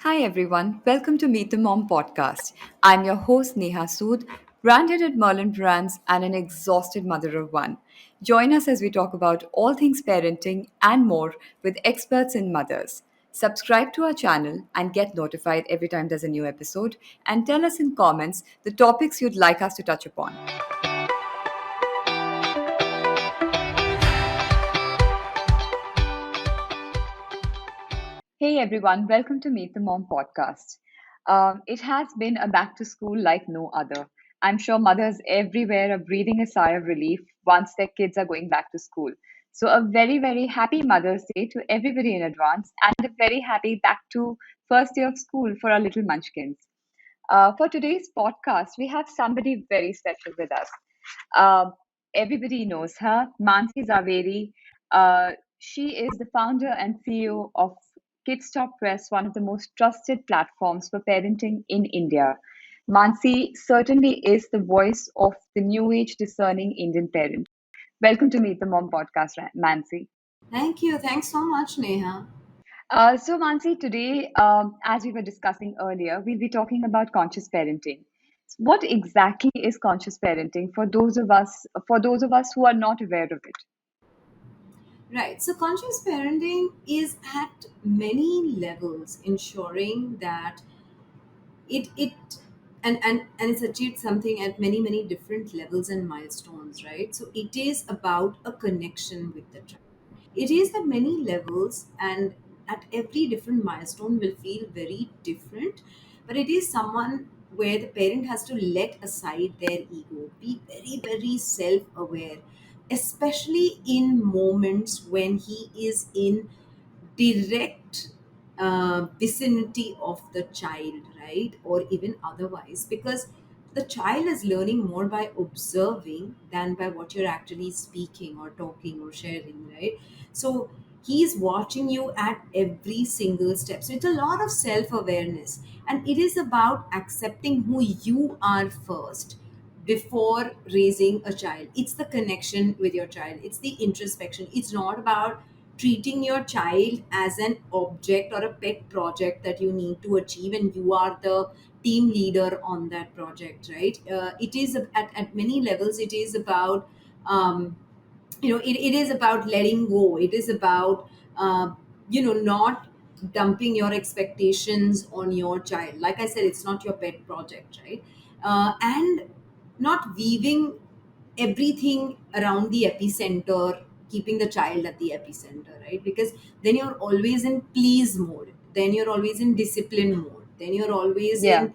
Hi everyone, welcome to Meet the Mom podcast. I'm your host Neha Sood, branded at Merlin Brands and an exhausted mother of one. Join us as we talk about all things parenting and more with experts in mothers. Subscribe to our channel and get notified every time there's a new episode, and tell us in comments the topics you'd like us to touch upon. Hey everyone, welcome to Meet the Mom podcast. It has been a back to school like no other. I'm sure mothers everywhere are breathing a sigh of relief once their kids are going back to school. So, a very, very happy Mother's Day to everybody in advance, and a very happy back to first day of school for our little munchkins. For today's podcast, we have somebody very special with us. Um, Everybody knows her, Mansi Zaveri. She is the founder and CEO of Kidsstoppress, one of the most trusted platforms for parenting in India. Mansi certainly is the voice of the new age discerning Indian parent. Welcome to Meet the Mom podcast, Mansi. Thank you. Thanks so much, Neha. So, Mansi, today, as we were discussing earlier, we'll be talking about conscious parenting. What exactly is conscious parenting for those of us who are not aware of it? Right. So, conscious parenting is at many levels ensuring that it and it's achieved something at many different levels and milestones, right? So, it is about a connection with the child. It is at many levels, and at every different milestone will feel very different, but it is someone where the parent has to let aside their ego, be very self-aware, especially in moments when he is in direct vicinity of the child, right? Or even otherwise, because the child is learning more by observing than by what you're actually speaking or talking or sharing, right? So he's watching you at every single step. So it's a lot of self awareness, and it is about accepting who you are first before raising a child. It's the connection with your child, it's the introspection. It's not about treating your child as an object or a pet project that you need to achieve and you are the team leader on that project, right? It is at many levels. It is about it is about letting go. It is about not dumping your expectations on your child. Like I said, it's not your pet project, right? And not weaving everything around the epicenter, keeping the child at the epicenter, right? Because then you're always in please mode, then you're always in discipline mode, then you're always Yeah.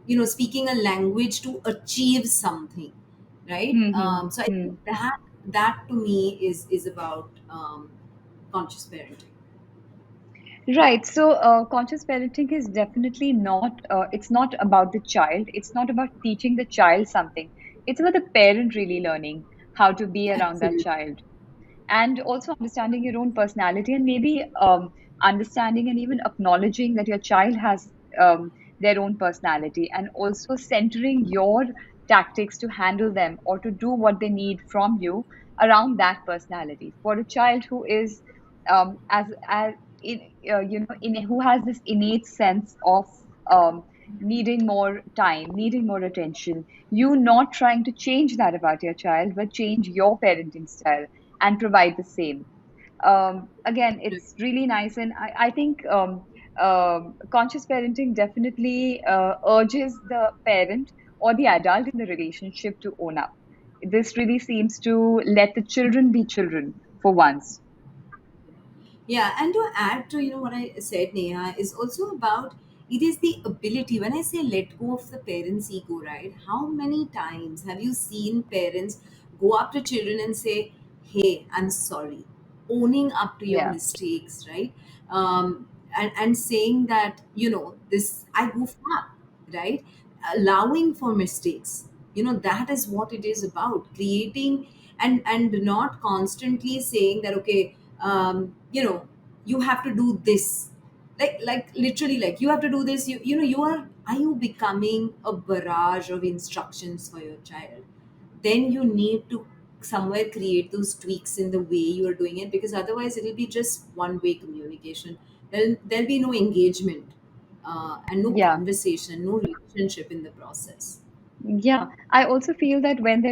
in speaking a language to achieve something, right? Hmm. So I think that to me is about conscious parenting. Right. So, conscious parenting is definitely not, it's not about the child. It's not about teaching the child something. It's about the parent really learning how to be around that Absolutely. child, and also understanding your own personality, and maybe understanding and even acknowledging that your child has their own personality, and also centering your tactics to handle them or to do what they need from you around that personality. For a child who is as in, who has this innate sense of um, needing more time, needing more attention, you not trying to change that about your child, but change your parenting style and provide the same. Again, it's really nice, and I think conscious parenting definitely urges the parent or the adult in the relationship to own up. This really seems to let the children be children for once. Yeah, and to add to what I said, Neha, is also about it is the ability. When I say let go of the parents' ego, right? How many times have you seen parents go up to children and say, "Hey, I'm sorry," owning up to your Yeah. mistakes, right? And saying that this I goofed up, right? Allowing for mistakes. That is what it is about, creating and not constantly saying that, okay, you have to do this, like literally, like you have to do this. Are you becoming a barrage of instructions for your child? Then you need to somewhere create those tweaks in the way you are doing it, because otherwise it'll be just one way communication. There'll be no engagement. and no Yeah. conversation, no relationship in the process. Yeah, I also feel that when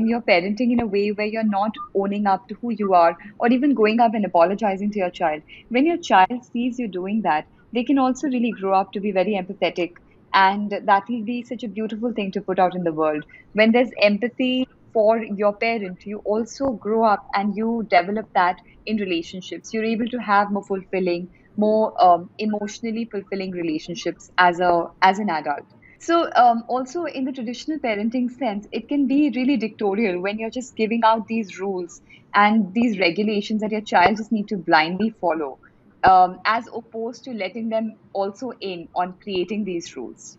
you're parenting in a way where you're not owning up to who you are, or even going up and apologizing to your child, when your child sees you doing that, they can also really grow up to be very empathetic. And that will be such a beautiful thing to put out in the world. When there's empathy for your parent, you also grow up and you develop that in relationships. You're able to have more fulfilling, more emotionally fulfilling relationships as an adult. So, also in the traditional parenting sense, it can be really dictatorial when you're just giving out these rules and these regulations that your child just need to blindly follow, as opposed to letting them also in on creating these rules.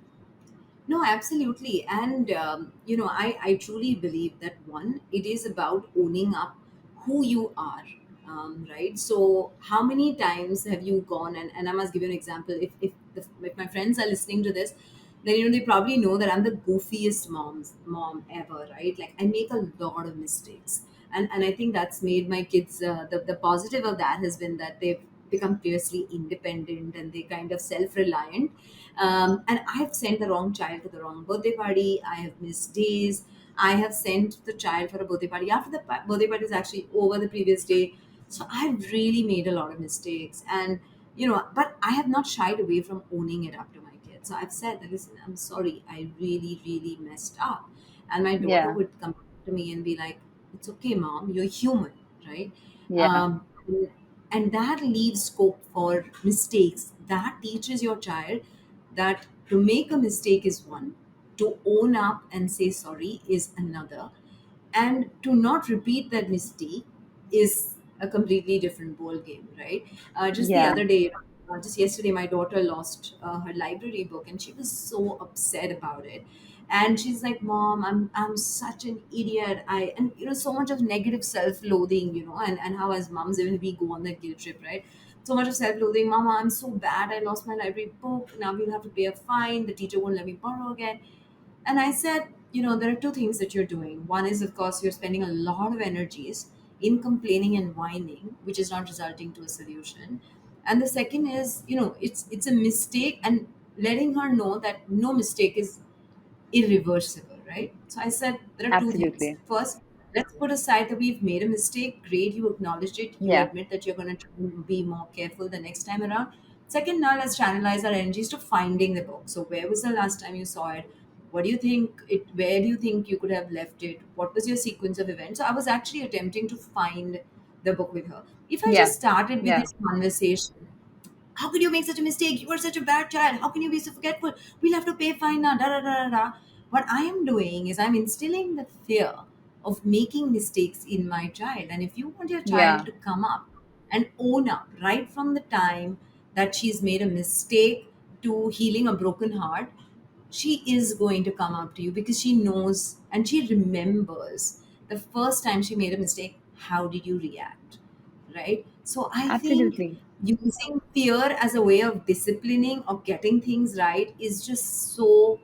No, absolutely. And, I truly believe that one, it is about owning up who you are, right? So, how many times have you gone, and I must give you an example. If my friends are listening to this, then, they probably know that I'm the goofiest mom ever, right? Like, I make a lot of mistakes. And I think that's made my kids, the positive of that has been that they've become fiercely independent and they kind of self-reliant. And I've sent the wrong child to the wrong birthday party. I have missed days. I have sent the child for a birthday party after the birthday party is actually over the previous day. So I've really made a lot of mistakes. And, but I have not shied away from owning it up to my kids. So I've said that, listen, I'm sorry. I really, really messed up. And my daughter Yeah, would come to me and be like, it's okay, mom. You're human, right? yeah, Um, and that leaves scope for mistakes. That teaches your child that to make a mistake is one, to own up and say sorry is another, and to not repeat that mistake is a completely different ball game, right? Just the yeah, other day, just yesterday, my daughter lost her library book, and she was so upset about it. And she's like, "Mom, I'm such an idiot. And so much of negative self-loathing, and how as moms even we go on that guilt trip, right? So much of self-loathing. Mama, I'm so bad. I lost my library book. Now we'll have to pay a fine. The teacher won't let me borrow again." And I said, there are two things that you're doing. One is, of course, you're spending a lot of energies in complaining and whining, which is not resulting to a solution. And the second is, it's a mistake, and letting her know that no mistake is irreversible, right? So I said there are two things. absolutely. First, let's put aside that we've made a mistake. Great, you acknowledged it. You Yeah, admit that you're going to be more careful the next time around. Second, now let's channelize our energies to finding the book. So, where was the last time you saw it? What do you think it? Where do you think you could have left it? What was your sequence of events? So, I was actually attempting to find the book with her. If I yeah, just started with yeah, this conversation, how could you make such a mistake? You are such a bad child. How can you be so forgetful? We'll have to pay fine now. Da, da, da, da, da. What I am doing is I'm instilling the fear of making mistakes in my child. And if you want your child yeah, to come up and own up right from the time that she's made a mistake to healing a broken heart, she is going to come up to you because she knows and she remembers the first time she made a mistake. How did you react? Right? So I think absolutely. using fear as a way of disciplining or getting things right is just so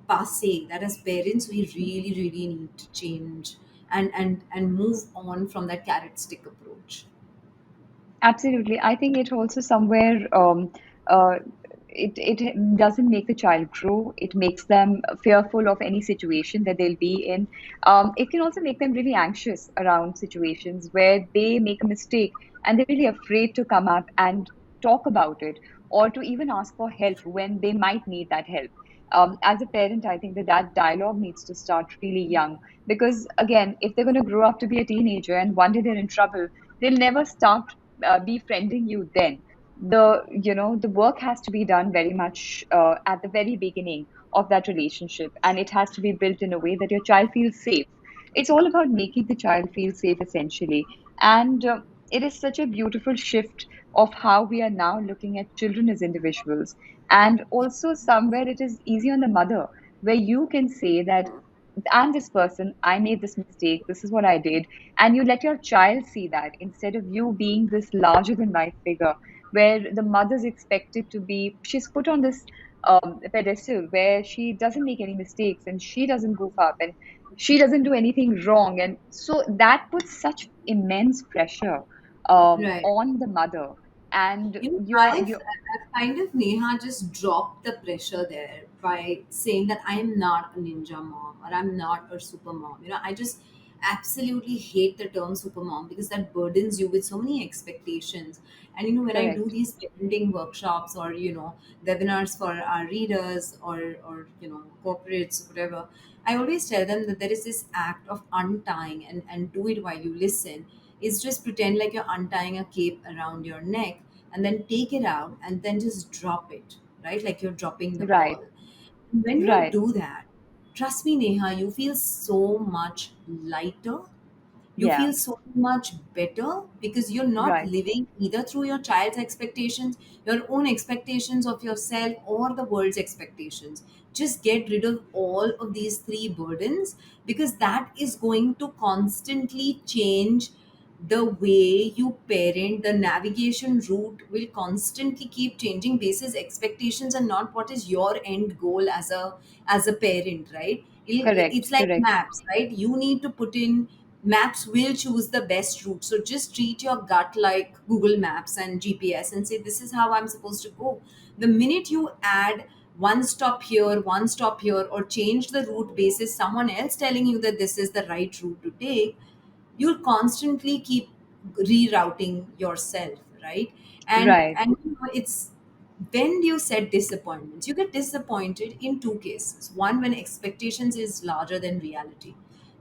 passe that as parents we really, really need to change and move on from that carrot stick approach. Absolutely. I think it also somewhere uh, it doesn't make the child grow. It makes them fearful of any situation that they'll be in. It can also make them really anxious around situations where they make a mistake and they're really afraid to come up and talk about it or to even ask for help when they might need that help. As a parent, I think that that dialogue needs to start really young because, again, if they're going to grow up to be a teenager and one day they're in trouble, they'll never start befriending you then. The work has to be done very much at the very beginning of that relationship, and it has to be built in a way that your child feels safe. It's all about making the child feel safe, essentially. And it is such a beautiful shift of how we are now looking at children as individuals. And also, somewhere it is easy on the mother, where you can say that I'm this person, I made this mistake, this is what I did. And you let your child see that instead of you being this larger than life figure, where the mother's expected to be, she's put on this pedestal where she doesn't make any mistakes and she doesn't goof up and she doesn't do anything wrong. And so that puts such immense pressure Right. on the mother. and I've, you're I've kind of, Neha, just dropped the pressure there by saying that I'm not a ninja mom or I'm not a super mom. I just absolutely hate the term super mom because that burdens you with so many expectations. And when I do correct. these parenting workshops or webinars for our readers or corporates, whatever, I always tell them that there is this act of untying, and do it while you listen, is just pretend like you're untying a cape around your neck and then take it out and then just drop it, right? Like you're dropping the Right, ball. When you right. do that, trust me, Neha, you feel so much lighter. You Yeah, feel so much better because you're not right, living either through your child's expectations, your own expectations of yourself, or the world's expectations. Just get rid of all of these three burdens, because that is going to constantly change the way you parent. The navigation route will constantly keep changing basis expectations and not what is your end goal as a parent, right? It's correct, like correct. maps, right? You need to put in maps, will choose the best route. So just treat your gut like Google Maps and GPS and say, this is how I'm supposed to go. The minute you add one stop here, or change the route basis someone else telling you that this is the right route to take, you'll constantly keep rerouting yourself, right? and Right, and it's when you set disappointments, you get disappointed in two cases. One, when expectations is larger than reality.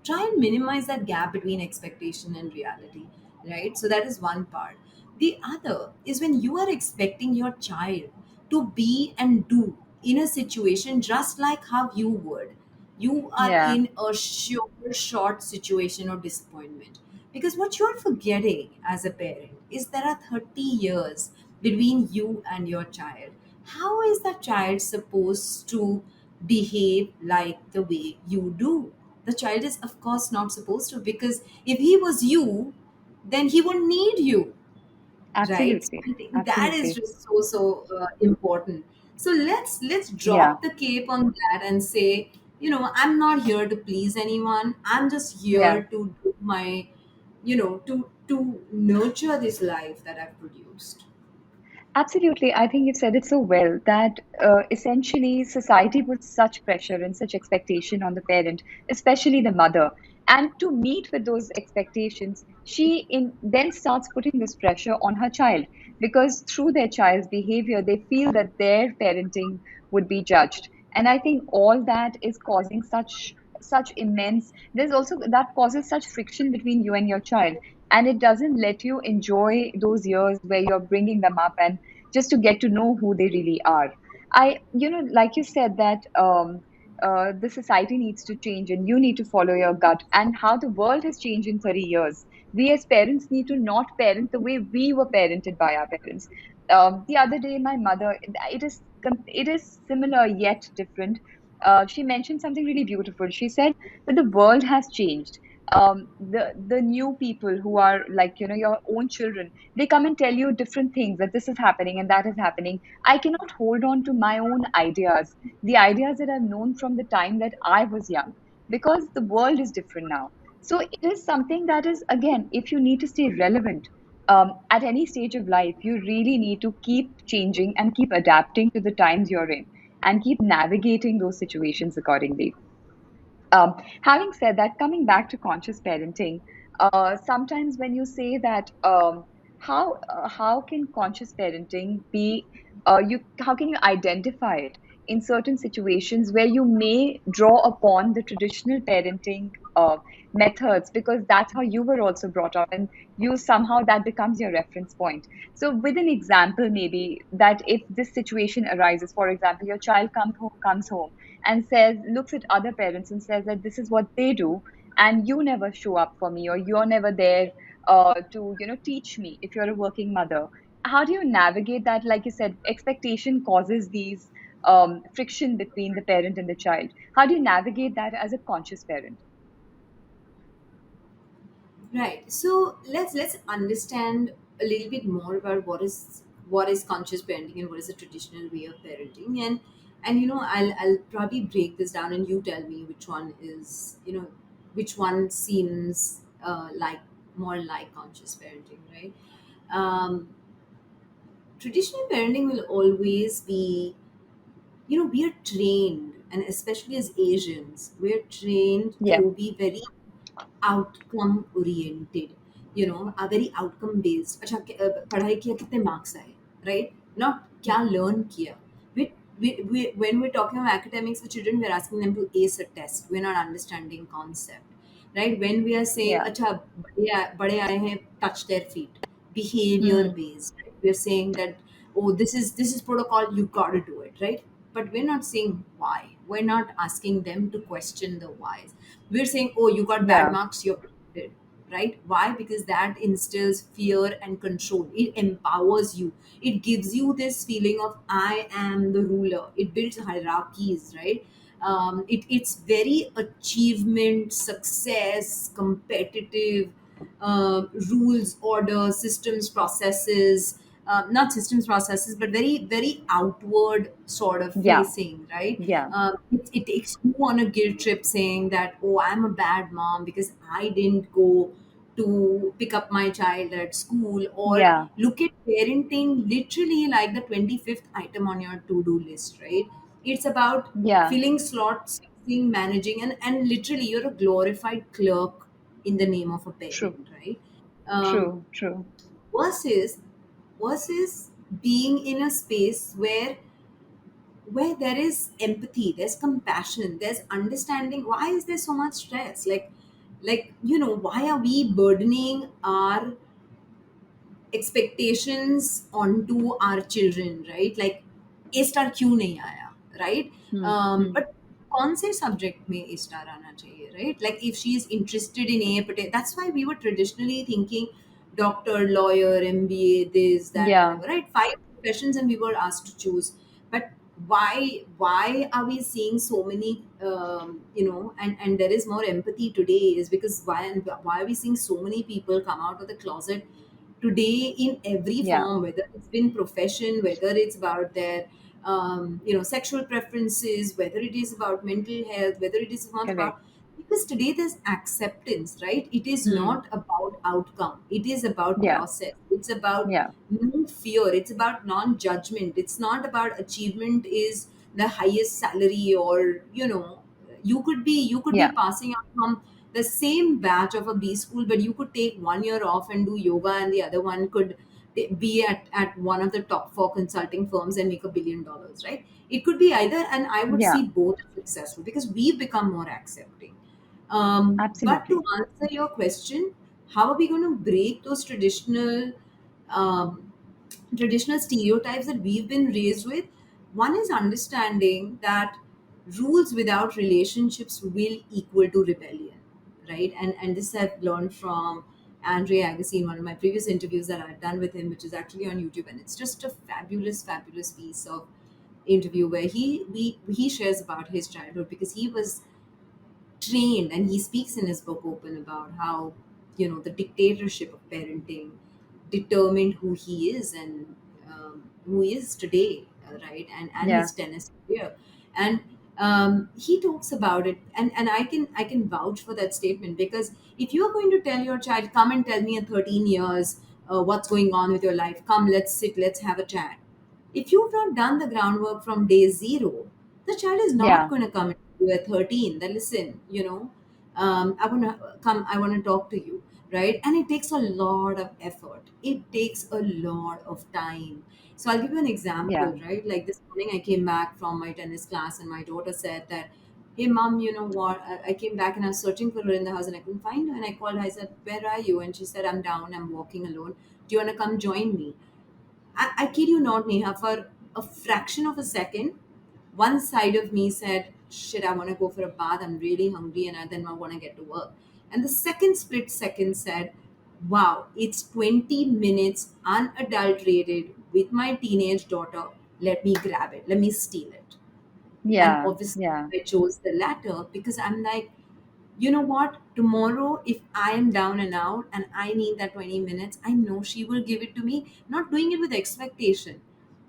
Try and minimize that gap between expectation and reality, right? So that is one part. The other is when you are expecting your child to be and do in a situation just like how you would. You are yeah, in a short situation or disappointment, because what you're forgetting as a parent is there are 30 years between you and your child. How is that child supposed to behave like the way you do? The child is, of course, not supposed to, because if he was you, then he wouldn't need you, right? So absolutely, I think that is absolutely. just so important. So let's Yeah, drop the cape on that and say, I'm not here to please anyone. I'm just yeah. here to do my, to nurture this life that I've produced. Absolutely. I think you've said it so well that essentially society puts such pressure and such expectation on the parent, especially the mother. And to meet with those expectations, then starts putting this pressure on her child because through their child's behavior, they feel that their parenting would be judged. And I think all that is causing such immense, there's also that causes such friction between you and your child, and it doesn't let you enjoy those years where you're bringing them up and just to get to know who they really are. Like you said, that the society needs to change and you need to follow your gut, and how the world has changed in 30 years. We as parents need to not parent the way we were parented by our parents. The other day, my mother, it is similar yet different. She mentioned something really beautiful. She said that the world has changed. The new people who are like your own children, they come and tell you different things, that this is happening and that is happening. I cannot hold on to my own ideas, the ideas that I've known from the time that I was young, because the world is different now. So it is something that is, again, if you need to stay relevant at any stage of life, you really need to keep changing and keep adapting to the times you're in and keep navigating those situations accordingly. Having said that, coming back to conscious parenting, sometimes when you say that, how can conscious parenting be, how can you identify it in certain situations where you may draw upon the traditional parenting methods because that's how you were also brought up, and you somehow that becomes your reference point. So, with an example, maybe that if this situation arises, for example, your child comes home and says, looks at other parents and says that this is what they do, and you never show up for me, or you're never there to teach me if you're a working mother. How do you navigate that? Like you said, expectation causes these friction between the parent and the child. How do you navigate that as a conscious parent? Right. So let's understand a little bit more about what is conscious parenting and what is a traditional way of parenting. And I'll probably break this down and you tell me which one seems like more like conscious parenting, right? Um, traditional parenting will always be, we are trained, and especially as Asians, we're trained Yeah. to be very outcome oriented, are very outcome based. अच्छा पढ़ाई किया कितने marks आए, right? Not क्या learn किया. When we're talking about academics with children, we're asking them to ace a test. We're not understanding concept, right? When we are saying Yeah. अच्छा बड़े आए हैं, touch their feet, behavior Mm. based, right? We're saying that, oh, this is protocol, you got to do it, right? But we're not saying why. We're not asking them to question the whys. We're saying, oh, you got bad Yeah. marks, you're protected, right? Why? Because that instills fear and control. It empowers you. It gives you this feeling of I am the ruler. It builds hierarchies, right? It's very achievement, success, competitive, rules, order, systems, processes, not systems, processes, but very, very outward sort of Yeah. facing, right? Yeah. It takes you on a guilt trip saying that, oh, I'm a bad mom because I didn't go to pick up my child at school, or Yeah. look at parenting literally like the 25th item on your to-do list, right? It's about Yeah. filling slots, fixing, managing, and literally you're a glorified clerk in the name of a True. parent, right? um, True. True. versus versus being in a space where there is empathy, there's compassion, there's understanding. Why is there so much stress? Why are we burdening our expectations onto our children, right? Like A star क्यों नहीं आया, right? Hmm. Hmm. But कौन से subject में A star आना चाहिए, right? Like if she is interested in a particular, that's why we were traditionally thinking doctor, lawyer, MBA, this, that, Yeah. whatever, right? Five professions, and we were asked to choose. But why are we seeing so many, and there is more empathy today, is because why are we seeing so many people come out of the closet today in every Yeah. form, whether it's been profession, whether it's about their sexual preferences, whether it is about mental health, whether it is not Correct. about, because today there's acceptance, right? It is Hmm. not about outcome, it is about Yeah. process, it's about Yeah. no fear, it's about non-judgment, it's not about achievement is the highest salary, or you could be Yeah. passing out from the same batch of a B school, but you could take 1 year off and do yoga, and the other one could be at one of the top four consulting firms and make $1 billion, right? It could be either, and I would Yeah. see both as successful because we've become more accepting. But to Absolutely. answer your question, how are we going to break those um, traditional stereotypes that we've been raised with? One is understanding that rules without relationships will equal to rebellion, right? And this I've learned from Andre Agassi in one of my previous interviews that I've done with him, which is actually on YouTube, and it's just a fabulous, fabulous piece of interview where he shares about his childhood, because he was trained, and he speaks in his book open about how the dictatorship of parenting determined who he is, and who he is today, right? And Yeah. his tennis career. And he talks about it, and I can vouch for that statement, because if you are going to tell your child, come and tell me in 13 years what's going on with your life, come, let's sit, let's have a chat. If you've not done the groundwork from day zero, the child is not Yeah. going to come to you at 13. Then listen, I want to come, I want to talk to you, right? And it takes a lot of effort. It takes a lot of time. So I'll give you an example, Yeah. right? Like this morning, I came back from my tennis class, and my daughter said that, hey, mom, you know what? I came back and I was searching for her in the house and I couldn't find her. And I called her. I said, where are you? And she said, I'm down. I'm walking alone. Do you want to come join me? I kid you not, Neha, for a fraction of a second, one side of me said, shit, I want to go for a bath. I'm really hungry, and then I want to get to work. And the second split second said, wow, it's 20 minutes unadulterated with my teenage daughter. Let me grab it. Let me steal it. And Yeah. obviously, Yeah. I chose the latter because I'm like, you know what? Tomorrow, if I am down and out and I need that 20 minutes, I know she will give it to me. Not doing it with expectation,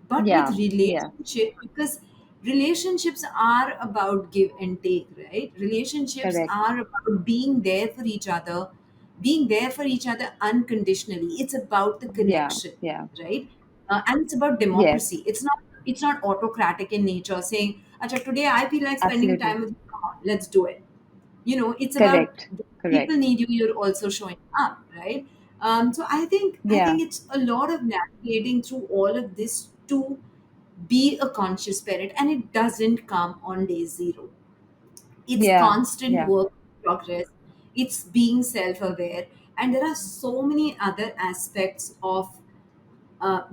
but with Yeah. Yeah. relationship, because relationships are about give and take, right? Relationships Correct. are about being there for each other unconditionally. It's about the Yeah. connection, Yeah. right? And it's about Yes, democracy. It's not autocratic in nature, saying, Acha, today I feel like spending time absolutely. with you, come on, let's do it. It's about Correct. people Correct. need you, you're also showing up, right? So I think Yeah. it's a lot of navigating through all of this to be a conscious parent, and it doesn't come on day zero. It's Yeah. constant Yeah. work in progress. It's being self-aware, and there are so many other aspects of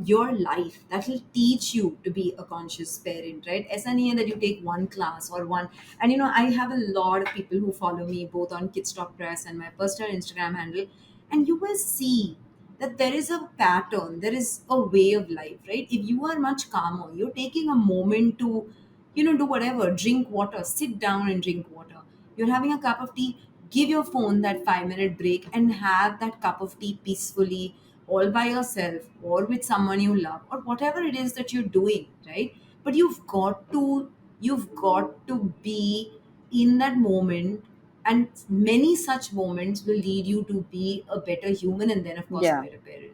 your life that will teach you to be a conscious parent, right? SNEA that you take one class or one, and I have a lot of people who follow me both on Kidsstoppress and my personal Instagram handle, and you will see that there is a pattern, there is a way of life, right? If you are much calmer, you're taking a moment to, do whatever, drink water, sit down and drink water. You're having a cup of tea, give your phone that 5-minute break and have that cup of tea peacefully, all by yourself or with someone you love, or whatever it is that you're doing, right? But you've got to be in that moment, and many such moments will lead you to be a better human, and then of course a Yeah. better parent.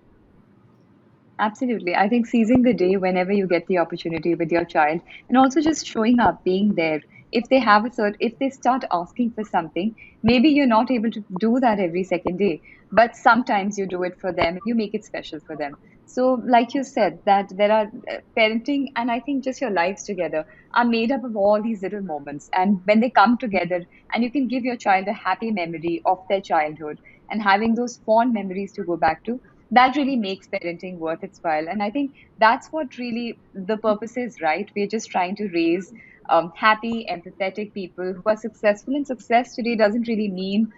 Absolutely. I think seizing the day whenever you get the opportunity with your child, and also just showing up, being there. If they start asking for something, maybe you're not able to do that every second day, but sometimes you do it for them, you make it special for them. So, like you said, that there are parenting, and I think just your lives together are made up of all these little moments. And when they come together, and you can give your child a happy memory of their childhood and having those fond memories to go back to, that really makes parenting worth its while. And I think that's what really the purpose is, right? We're just trying to raise happy, empathetic people who are successful. And success today doesn't really mean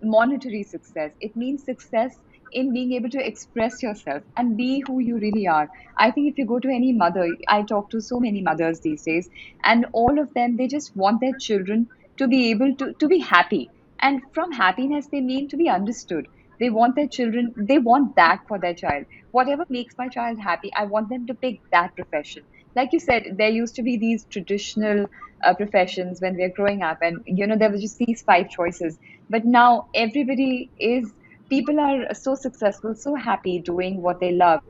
monetary success, it means success in being able to express yourself and be who you really are. I think if you go to any mother, I talk to so many mothers these days, and all of them, they just want their children to be able to be happy. And from happiness, they mean to be understood. They want their children, they want that for their child. Whatever makes my child happy, I want them to pick that profession. Like you said, there used to be these traditional professions when we were growing up, and there were just these five choices. But now people are so successful, so happy doing what they love.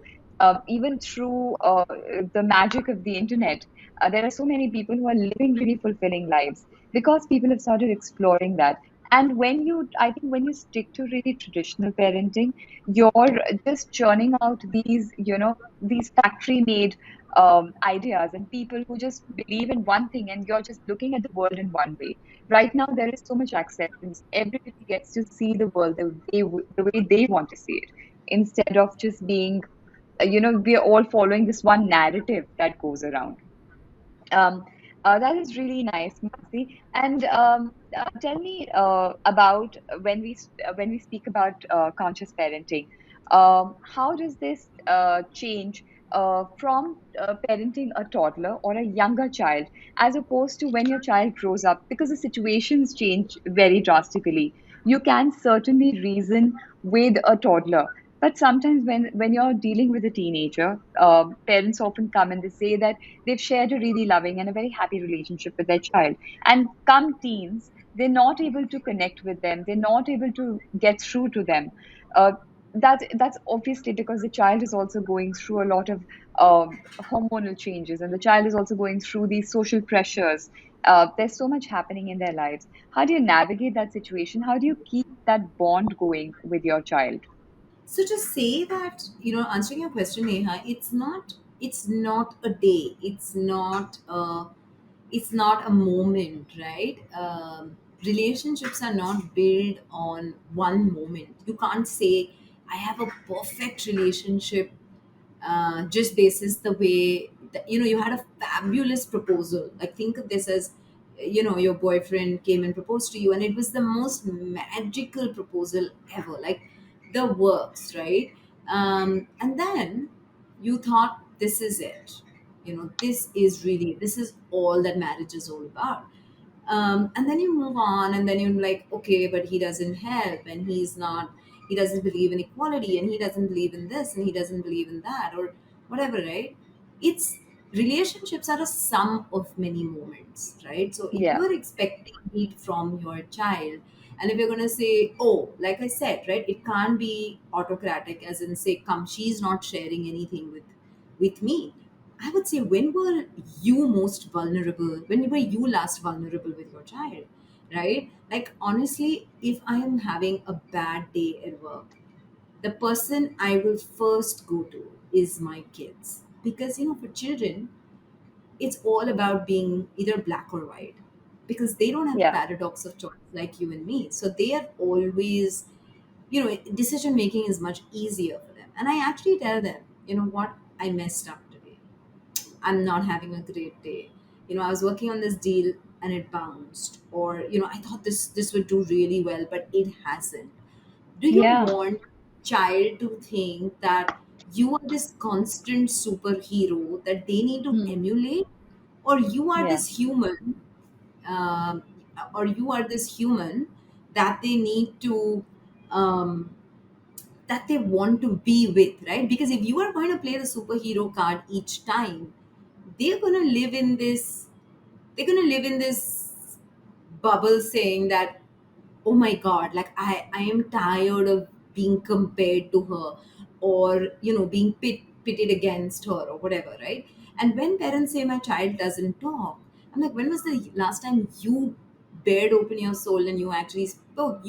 Even through the magic of the internet, there are so many people who are living really fulfilling lives because people have started exploring that. And I think when you stick to really traditional parenting, you're just churning out these factory made ideas and people who just believe in one thing, and you're just looking at the world in one way. Right now, there is so much acceptance. Everybody gets to see the world the way they want to see it, instead of just being, we're all following this one narrative that goes around. Um, that is really nice, Mansi. And tell me about when we speak about conscious parenting. How does this change from parenting a toddler or a younger child, as opposed to when your child grows up? Because the situations change very drastically. You can certainly reason with a toddler, but sometimes when you're dealing with a teenager, parents often come and they say that they've shared a really loving and a very happy relationship with their child. And come teens, they're not able to connect with them. They're not able to get through to them. Uh, that's obviously because the child is also going through a lot of hormonal changes, and the child is also going through these social pressures. There's so much happening in their lives. How do you navigate that situation? How do you keep that bond going with your child? So to say that, answering your question, Neha, it's not a day. It's not a moment, right? Relationships are not built on one moment. You can't say I have a perfect relationship just basis the way that, you had a fabulous proposal. Like, think of this as, your boyfriend came and proposed to you, and it was the most magical proposal ever, like the works, right? And then you thought, this is it. This is all that marriage is all about. And then you move on, and then you're like, okay, but he doesn't help, and he doesn't believe in equality, and he doesn't believe in this, and he doesn't believe in that, or whatever, right? It's Relationships are a sum of many moments, right? So if you Yeah, are expecting it from your child, and if you're going to say, oh, like I said, right, it can't be autocratic, as in say, come, she's not sharing anything with with me. I would say, when were you most vulnerable? When were you last vulnerable with your child? Right? Like, honestly, if I am having a bad day at work, the person I will first go to is my kids. Because, for children, it's all about being either black or white, because they don't have the Yeah. paradox of choice like you and me. So they are always, decision making is much easier for them. And I actually tell them, what, I messed up today. I'm not having a great day. I was working on this deal and it bounced, or I thought this would do really well, but it hasn't. Do you Yeah. want child to think that you are this constant superhero that they need to Hmm. emulate, or you are Yeah. this human, um, or you are this human that they need to, um, that they want to be with, right? Because if you are going to play the superhero card each time, they're going to live in this they're going to live in this bubble, saying that, oh my god, like I am tired of being compared to her, or being pitted against her, or whatever, right? And when parents say my child doesn't talk, I'm like, when was the last time you bared open your soul and you actually spoke?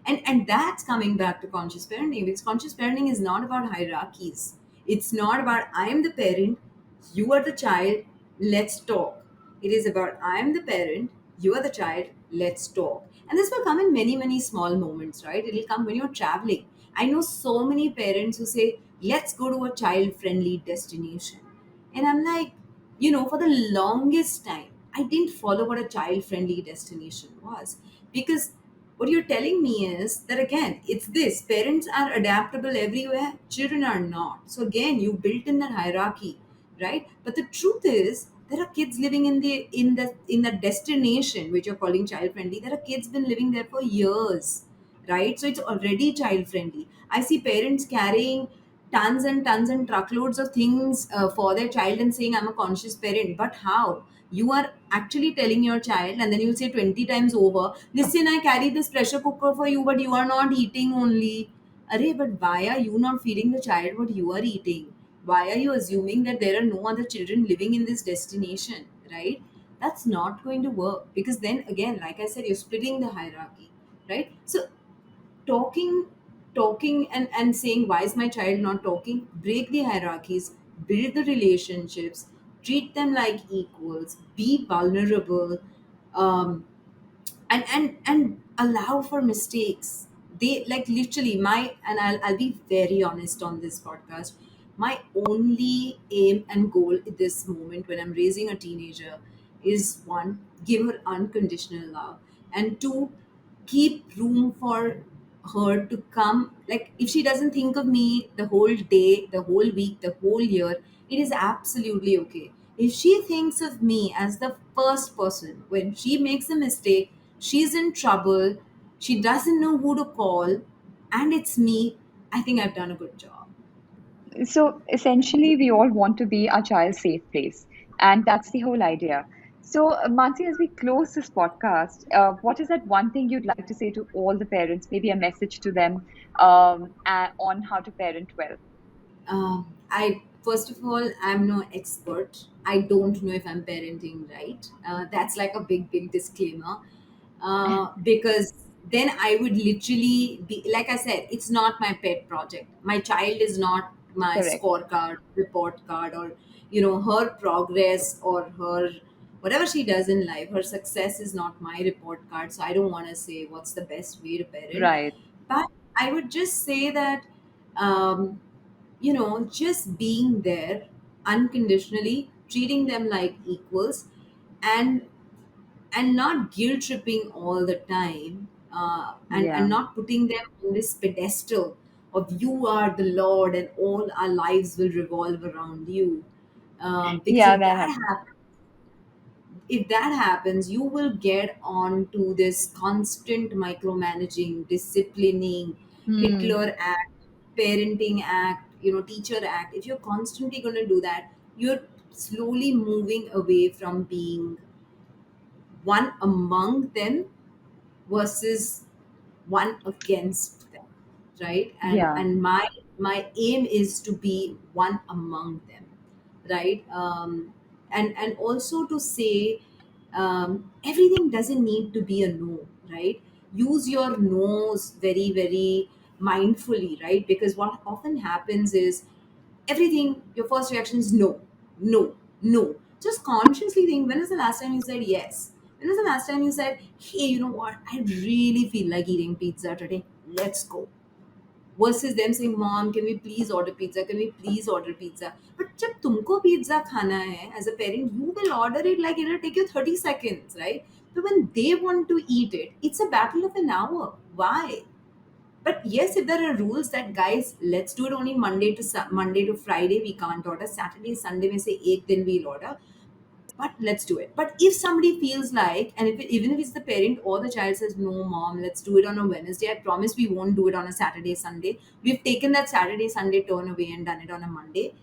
And that's coming back to conscious parenting, because conscious parenting is not about hierarchies. It's not about, I am the parent, you are the child, let's talk. It is about, I am the parent, you are the child, let's talk. And this will come in many, many small moments, right? It'll come when you're traveling. I know so many parents who say, let's go to a child friendly destination. And I'm like, for the longest time, I didn't follow what a child friendly destination was. Because what you're telling me is that, again, it's this: parents are adaptable everywhere, children are not. So, again, you built in that hierarchy, right? But the truth is, there are kids living in the destination which you're calling child friendly. There are kids been living there for years, right? So it's already child friendly. I see parents carrying tons and tons and truckloads of things for their child and saying, I'm a conscious parent. But how? You are actually telling your child, and then you'll say 20 times over, listen, I carry this pressure cooker for you, but you are not eating only. Array, but why are you not feeding the child what you are eating? Why are you assuming that there are no other children living in this destination, right? That's not going to work, because then again, like I said, you're splitting the hierarchy, right? So talking and saying, why is my child not talking? Break the hierarchies, build the relationships, treat them like equals, be vulnerable, um, and allow for mistakes. They, like, literally, I'll be very honest on this podcast. My only aim and goal at this moment when I'm raising a teenager is, one, give her unconditional love, and two, keep room for her to come. Like, if she doesn't think of me the whole day, the whole week, the whole year, it is absolutely okay. If she thinks of me as the first person, when she makes a mistake, she's in trouble, she doesn't know who to call, and it's me, I think I've done a good job. So essentially, we all want to be our child's safe place, and that's the whole idea. So, Mansi, as we close this podcast, what is that one thing you'd like to say to all the parents? Maybe a message to them on how to parent well. I first of all, I'm no expert. I don't know if I'm parenting right. That's like a big, big disclaimer, because then I would literally be, like I said, it's not my pet project. My child is not my Correct. scorecard, report card, or her progress, or her whatever she does in life. Her success is not my report card. So I don't want to say what's the best way to parent, Right. but I would just say that. Um, just being there unconditionally, treating them like equals, and not guilt tripping all the time, and Yeah. not putting them on this pedestal of, you are the Lord and all our lives will revolve around you. Because Yeah, that happens. if that happens, you will get on to this constant micromanaging, disciplining, Hmm. Hitler act, parenting act, teacher act. If you're constantly going to do that, you're slowly moving away from being one among them versus one against them, right? and Yeah. and my aim is to be one among them. right? And also to say, everything doesn't need to be a no, right? Use your no's very, very mindfully, right? Because what often happens is, everything, your first reaction is no, no, no. Just consciously think, when was the last time you said yes? When was the last time you said, hey, you know what, I really feel like eating pizza today, let's go? Versus them saying, mom, can we please order pizza, can we please order pizza? But जब तुमको pizza खाना है, as a parent, you will order it, like it'll take you 30 seconds, right? But when they want to eat it, it's a battle of an hour. Why? But yes, if there are rules that, guys, let's do it only Monday to Friday, we can't order Saturday, Sunday में से एक दिन we'll order, but let's do it. But if somebody feels like, and even if it's the parent or the child says, no, mom, let's do it on a Wednesday, I promise we won't do it on a Saturday, Sunday. We've taken that Saturday, Sunday turn away and done it on a Monday,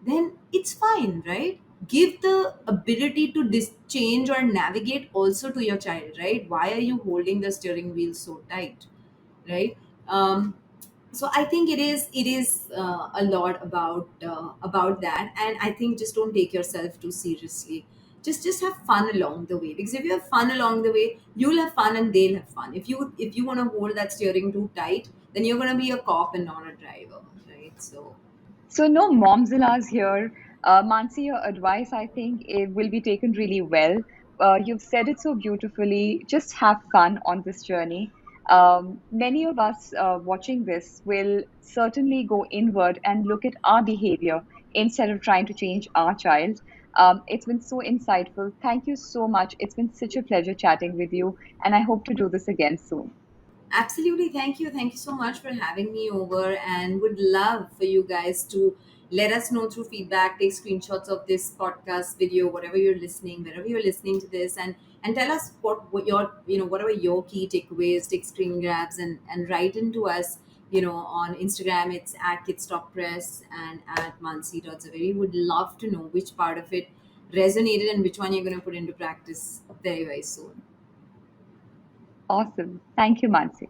then it's fine, right? Give the ability to change or navigate also to your child, right? Why are you holding the steering wheel so tight, right? So I think it is a lot about that, and I think just don't take yourself too seriously. Just have fun along the way, because if you have fun along the way, you'll have fun and they'll have fun. If you want to hold that steering too tight, then you're going to be a cop and not a driver, right? So So no momzillas here. Mansi, your advice, I think, it will be taken really well. You've said it so beautifully. Just have fun on this journey. Many of us watching this will certainly go inward and look at our behavior instead of trying to change our child. It's been so insightful. Thank you so much. It's been such a pleasure chatting with you, and I hope to do this again soon. absolutely. Thank you. Thank you so much for having me over, and would love for you guys to let us know through feedback, take screenshots of this podcast video, whatever you're listening, wherever you're listening to this, and tell us what your, what are your key takeaways, take screen grabs, and write into us, on Instagram. It's at Kidsstoppress and at Mansi.Zaveri. Would love to know which part of it resonated and which one you're going to put into practice very, very soon. Awesome. Thank you, Mansi.